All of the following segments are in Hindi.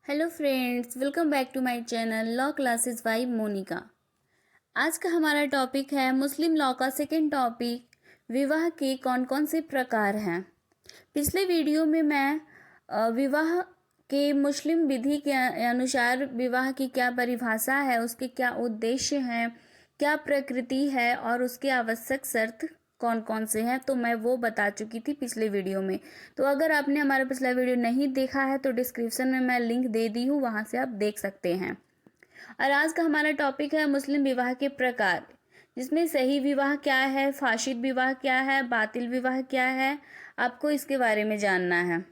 Hello friends, welcome back to my channel law classes by Monika. आज का हमारा टॉपिक है मुस्लिम लॉ का सेकंड टॉपिक, विवाह के कौन कौन से प्रकार हैं। पिछले वीडियो में मैं विवाह के मुस्लिम विधि के अनुसार विवाह की क्या परिभाषा है, उसके क्या उद्देश्य हैं, क्या प्रकृति है और उसके आवश्यक शर्त कौन कौन से हैं, तो मैं वो बता चुकी थी पिछले वीडियो में। तो अगर आपने हमारा पिछला वीडियो नहीं देखा है तो डिस्क्रिप्शन में मैं लिंक दे दी हूँ, वहाँ से आप देख सकते हैं। और आज का हमारा टॉपिक है मुस्लिम विवाह के प्रकार, जिसमें सही विवाह क्या है, फाशिद विवाह क्या है, बातिल विवाह क्या है, आपको इसके बारे में जानना है।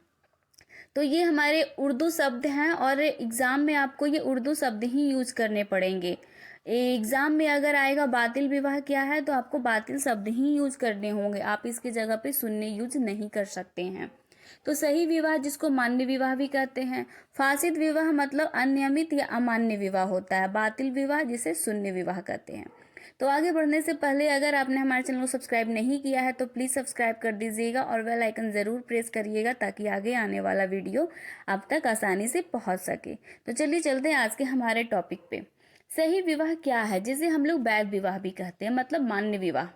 तो ये हमारे उर्दू शब्द हैं और एग्ज़ाम में आपको ये उर्दू शब्द ही यूज करने पड़ेंगे। एग्ज़ाम में अगर आएगा बातिल विवाह क्या है तो आपको बातिल शब्द ही यूज करने होंगे, आप इसकी जगह पे शून्य यूज नहीं कर सकते हैं। तो सही विवाह जिसको मान्य विवाह भी कहते हैं, फासिद विवाह मतलब अनियमित या अमान्य विवाह होता है, बातिल विवाह जिसे शून्य विवाह कहते हैं। तो आगे बढ़ने से पहले अगर आपने हमारे चैनल को सब्सक्राइब नहीं किया है तो प्लीज़ सब्सक्राइब कर दीजिएगा और बेल आइकन ज़रूर प्रेस करिएगा ताकि आगे आने वाला वीडियो आप तक आसानी से पहुंच सके। तो चलिए चलते हैं आज के हमारे टॉपिक पे। सही विवाह क्या है, जिसे हम लोग वैध विवाह भी कहते हैं, मतलब मान्य विवाह।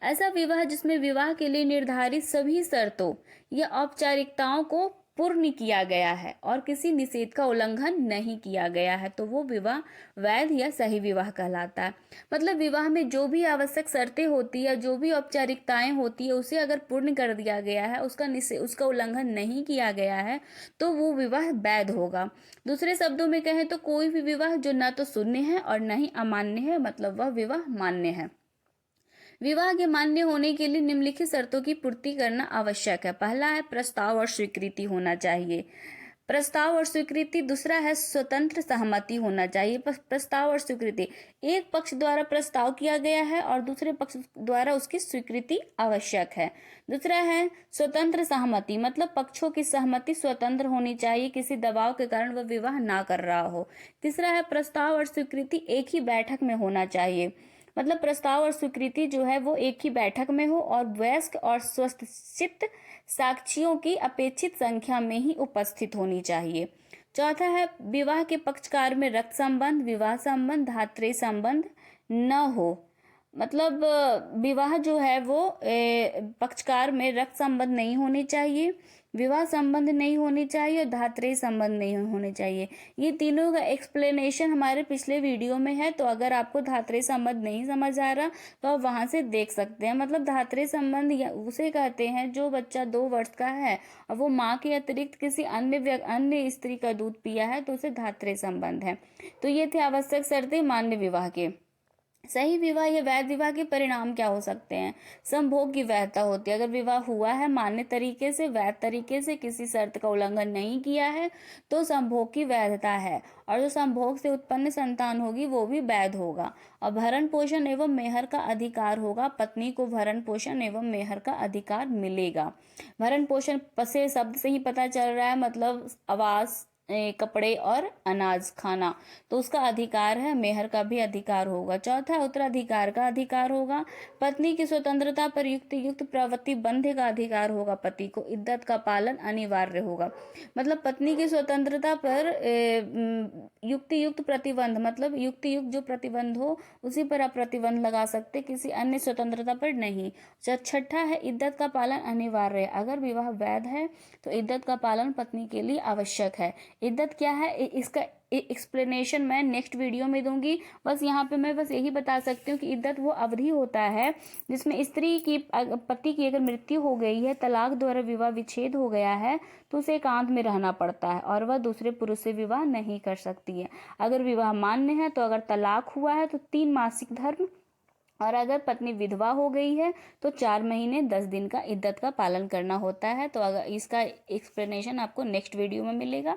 ऐसा विवाह जिसमें विवाह के लिए निर्धारित सभी शर्तों या औपचारिकताओं को पूर्ण किया गया है और किसी निषेध का उल्लंघन नहीं किया गया है, तो वो विवाह वैध या सही विवाह कहलाता है। मतलब विवाह में जो भी आवश्यक शर्तें होती है, जो भी औपचारिकताएं होती है, उसे अगर पूर्ण कर दिया गया है, उसका उल्लंघन नहीं किया गया है, तो वो विवाह वैध होगा। दूसरे शब्दों में कहें तो कोई भी विवाह जो न तो शून्य है और न ही अमान्य है, मतलब वह विवाह मान्य है। विवाह के मान्य होने के लिए निम्नलिखित शर्तों की पूर्ति करना आवश्यक है। पहला है प्रस्ताव और स्वीकृति होना चाहिए, प्रस्ताव और स्वीकृति। दूसरा है स्वतंत्र सहमति होना चाहिए। प्रस्ताव और स्वीकृति, एक पक्ष द्वारा प्रस्ताव किया गया है और दूसरे पक्ष द्वारा उसकी स्वीकृति आवश्यक है। दूसरा है स्वतंत्र सहमति, मतलब पक्षों की सहमति स्वतंत्र होनी चाहिए, किसी दबाव के कारण वह विवाह ना कर रहा हो। तीसरा है प्रस्ताव और स्वीकृति एक ही बैठक में होना चाहिए, मतलब प्रस्ताव और स्वीकृति जो है वो एक ही बैठक में हो और वयस्क और स्वस्थचित्त साक्षियों की अपेक्षित संख्या में ही उपस्थित होनी चाहिए। चौथा है विवाह के पक्षकार में रक्त संबंध, विवाह संबंध, धात्रेय संबंध न हो, मतलब विवाह जो है वो पक्षकार में रक्त संबंध नहीं होने चाहिए, विवाह संबंध नहीं होनी चाहिए और धात्रेय संबंध नहीं होने चाहिए। ये तीनों का एक्सप्लेनेशन हमारे पिछले वीडियो में है, तो अगर आपको धात्रेय संबंध नहीं समझ आ रहा तो आप वहां से देख सकते हैं। मतलब धात्रेय संबंध उसे कहते हैं जो बच्चा 2 वर्ष का है और वो माँ के अतिरिक्त किसी अन्य स्त्री का दूध पिया है तो उसे धात्रेय संबंध है। तो ये थे आवश्यक शर्तें मान्य विवाह के। सही विवाह या वैध विवाह के परिणाम क्या हो सकते हैं। संभोग की वैधता होती है, अगर विवाह हुआ है मान्य तरीके से, वैध तरीके से, किसी शर्त का उल्लंघन नहीं किया है तो संभोग की वैधता है और जो संभोग से उत्पन्न संतान होगी वो भी वैध होगा। और भरण पोषण एवं मेहर का अधिकार होगा, पत्नी को भरण पोषण एवं मेहर का अधिकार मिलेगा। भरण पोषण पसे शब्द से ही पता चल रहा है, मतलब आवास, कपड़े और अनाज खाना, तो उसका अधिकार है। मेहर का भी अधिकार होगा। चौथा उत्तराधिकार का अधिकार होगा। पत्नी की स्वतंत्रता पर युक्त प्रतिबंध का अधिकार होगा। पति को इद्दत का पालन अनिवार्य होगा, मतलब पत्नी की स्वतंत्रता पर युक्त प्रतिबंध, मतलब युक्त जो प्रतिबंध हो उसी पर आप प्रतिबंध लगा सकते, किसी अन्य स्वतंत्रता पर नहीं। छठा है इद्दत का पालन अनिवार्य है, अगर विवाह वैध है तो इद्दत का पालन पत्नी के लिए आवश्यक है। इद्दत क्या है इसका एक्सप्लेनेशन मैं नेक्स्ट वीडियो में दूंगी, बस यहाँ पे मैं बस यही बता सकती हूँ कि इद्दत वो अवधि होता है जिसमें स्त्री की, पति की अगर मृत्यु हो गई है, तलाक द्वारा विवाह विच्छेद हो गया है तो उसे एकांत में रहना पड़ता है और वह दूसरे पुरुष से विवाह नहीं कर सकती है। अगर विवाह मान्य है तो अगर तलाक हुआ है तो 3 मासिक धर्म, और अगर पत्नी विधवा हो गई है तो 4 महीने 10 दिन का इद्दत का पालन करना होता है। तो अगर इसका एक्सप्लेनेशन आपको नेक्स्ट वीडियो में मिलेगा।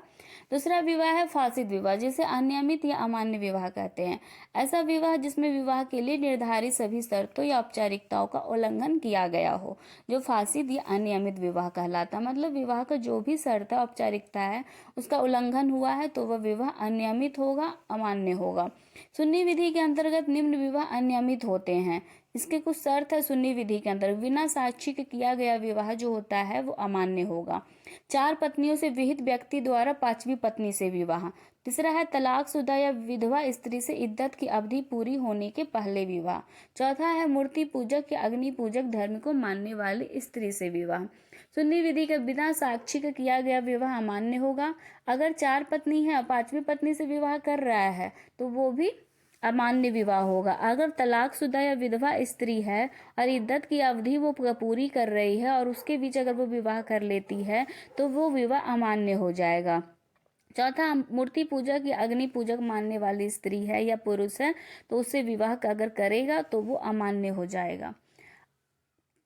दूसरा विवाह है फासिद विवाह, जिसे अनियमित या अमान्य विवाह कहते हैं। ऐसा विवाह जिसमें विवाह के लिए निर्धारित सभी शर्तों या औपचारिकताओं का उल्लंघन किया गया हो, जो फासिद या अनियमित विवाह कहलाता है। मतलब विवाह का जो भी शर्त है, औपचारिकता है, उसका उल्लंघन हुआ है तो वह विवाह अनियमित होगा, अमान्य होगा। सुन्नी विधि के अंतर्गत निम्न विवाह अनियमित होते हैं। इसके कुछ शर्त है सुन्नी विधि के अंदर। बिना साक्षी के किया गया विवाह जो होता है वो अमान्य होगा। 4 पत्नियों से विहित व्यक्ति द्वारा 5वीं पत्नी से विवाह। तीसरा है तलाकशुदा या विधवा स्त्री से इद्दत की अवधि पूरी होने के पहले विवाह। चौथा है मूर्ति पूजक या अग्नि पूजक धर्म को मानने वाली स्त्री से विवाह। सुन्नी विधि के बिना साक्षी का किया गया विवाह अमान्य होगा। अगर 4 पत्नी है और 5वीं पत्नी से विवाह कर रहा है तो वो भी अमान्य विवाह होगा। अगर तलाकशुदा या विधवा स्त्री है और इद्दत की अवधि वो पूरी कर रही है और उसके बीच अगर वो विवाह कर लेती है तो वो विवाह अमान्य हो जाएगा। चौथा मूर्ति पूजक या अग्नि पूजक मानने वाली स्त्री है या पुरुष है तो उससे विवाह अगर करेगा तो वो अमान्य हो जाएगा।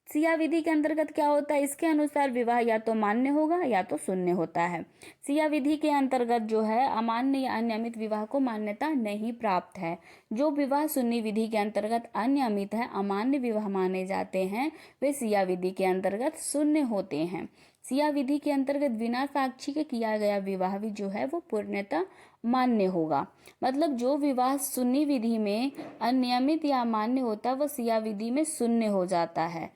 सिया विधि के अंतर्गत क्या होता है, इसके अनुसार विवाह या तो मान्य होगा या तो शून्य होता है। सिया विधि के अंतर्गत जो है अमान्य या अनियमित विवाह को मान्यता नहीं प्राप्त है। जो विवाह सुन्नी विधि के अंतर्गत अनियमित है, अमान्य विवाह माने जाते हैं, वे सिया विधि के अंतर्गत शून्य होते हैं। सिया विधि के अंतर्गत बिना साक्षी के किया गया विवाह भी जो है वो पूर्णतः मान्य होगा। मतलब जो विवाह सुन्नी विधि में अनियमित या अमान्य होता है वो सिया विधि में शून्य हो जाता है।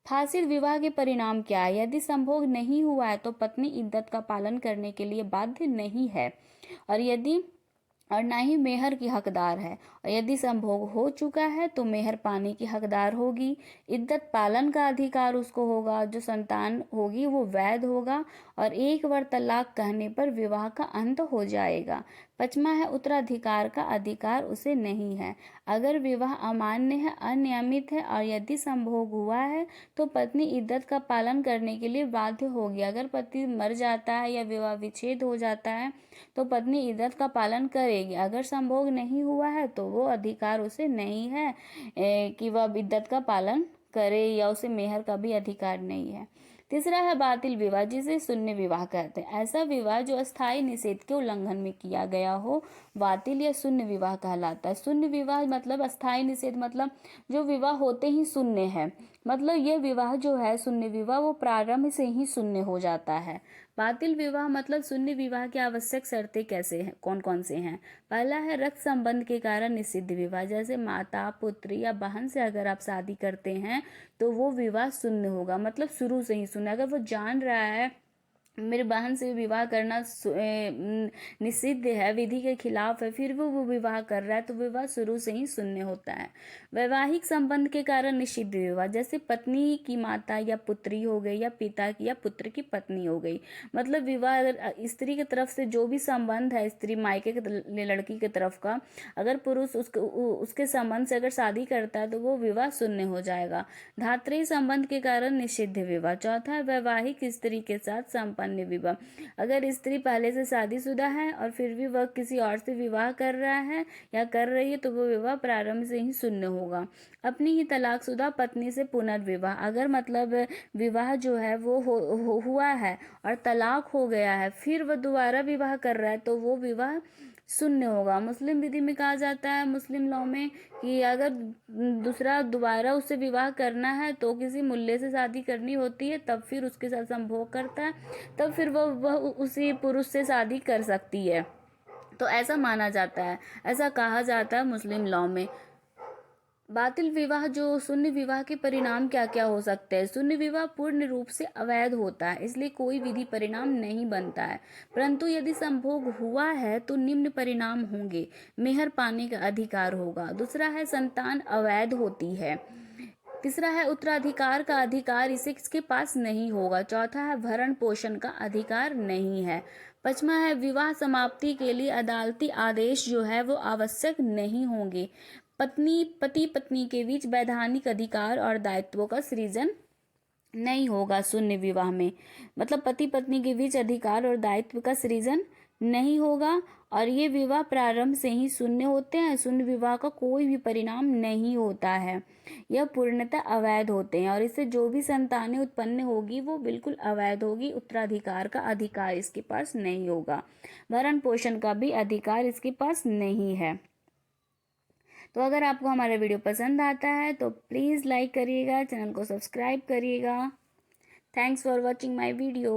फासिल विवाह के परिणाम क्या है? यदि संभोग नहीं हुआ है तो पत्नी इद्दत का पालन करने के लिए बाध्य नहीं है और ना ही मेहर की हकदार है। और यदि संभोग हो चुका है तो मेहर पाने की हकदार होगी। इद्दत पालन का अधिकार उसको होगा। जो संतान होगी वो वैध होगा और एक बार तलाक कहने पर विवाह का अंत हो जाएगा। 5वां है उत्तराधिकार का अधिकार उसे नहीं है। अगर विवाह अमान्य है, अनियमित है और यदि संभोग हुआ है तो पत्नी इद्दत का पालन करने के लिए बाध्य होगी। अगर पति मर जाता है या विवाह विच्छेद हो जाता है तो पत्नी इद्दत का पालन करेगी। अगर संभोग नहीं हुआ है तो वो अधिकार उसे नहीं है कि वह इद्दत का पालन करे या उसे मेहर का भी अधिकार नहीं है। तीसरा है बातिल विवाह, जिसे शून्य विवाह कहते हैं। ऐसा विवाह जो अस्थायी निषेध के उल्लंघन में किया गया हो बातिल या शून्य विवाह कहलाता है। शून्य विवाह मतलब अस्थायी निषेध, मतलब जो विवाह होते ही शून्य है। मतलब यह विवाह जो है शून्य विवाह वो प्रारंभ से ही शून्य हो जाता है। बातिल विवाह मतलब शून्य विवाह की आवश्यक शर्तें कैसे हैं, कौन कौन से हैं? पहला है रक्त संबंध के कारण निषिद्ध विवाह, जैसे माता, पुत्री या बहन से अगर आप शादी करते हैं तो वो विवाह शून्य होगा। मतलब शुरू से ही शून्य। अगर वो जान रहा है मेरे बहन से विवाह करना निषिद्ध है, विधि के खिलाफ है, फिर वो विवाह कर रहा है तो विवाह शुरू से ही शून्य होता है। वैवाहिक संबंध के कारण निषिद्ध विवाह, जैसे पत्नी की माता या पुत्री हो गई या पिता की या पुत्र की पत्नी हो गई। मतलब विवाह अगर स्त्री की तरफ से जो भी संबंध है, स्त्री मायके के लड़की की तरफ का, अगर पुरुष उसके संबंध से अगर शादी करता है तो वो विवाह शून्य हो जाएगा। धात्री संबंध के कारण निषिद्ध विवाह। चौथा है वैवाहिक स्त्री के साथ संपन्न विवाह, अगर स्त्री पहले से शादीशुदा है और फिर भी वह किसी और से विवाह कर रहा है या कर रही है तो वो विवाह प्रारंभ से ही शून्य होगा। अपनी ही तलाकशुदा पत्नी से पुनर्विवाह, अगर मतलब विवाह जो है वो हुआ है और तलाक हो गया है फिर वह दोबारा विवाह कर रहा है तो वो विवाह शून्य होगा। मुस्लिम विधि में कहा जाता है, मुस्लिम लॉ में, कि अगर दूसरा दोबारा उससे विवाह करना है तो किसी मुल्ले से शादी करनी होती है, तब फिर उसके साथ संभोग करता है, तब फिर वह उसी पुरुष से शादी कर सकती है। तो ऐसा माना जाता है, ऐसा कहा जाता है मुस्लिम लॉ में। बातिल विवाह जो शून्य विवाह के परिणाम क्या क्या हो सकते हैं? शून्य विवाह पूर्ण रूप से अवैध होता है, इसलिए कोई विधि परिणाम नहीं बनता है। परंतु यदि संभोग हुआ है तो निम्न परिणाम होंगे। मेहर पाने का अधिकार होगा। दूसरा है संतान अवैध होती है। तीसरा है उत्तराधिकार का अधिकार इसके पास नहीं होगा। चौथा है भरण पोषण का अधिकार नहीं है। 5वां है विवाह समाप्ति के लिए अदालती आदेश जो है वो आवश्यक नहीं होंगे। पति पत्नी के बीच वैधानिक अधिकार और दायित्वों का सृजन नहीं होगा शून्य विवाह में। मतलब पति पत्नी के बीच अधिकार और दायित्व का सृजन नहीं होगा और ये विवाह प्रारंभ से ही शून्य होते हैं। शून्य विवाह का कोई भी परिणाम नहीं होता है, यह पूर्णतः अवैध होते हैं और इससे जो भी संतानें उत्पन्न होगी वो बिल्कुल अवैध होगी। उत्तराधिकार का अधिकार इसके पास नहीं होगा। भरण पोषण का भी अधिकार इसके पास नहीं है। तो अगर आपको हमारा वीडियो पसंद आता है तो प्लीज़ लाइक करिएगा, चैनल को सब्सक्राइब करिएगा। Thanks for watching my video.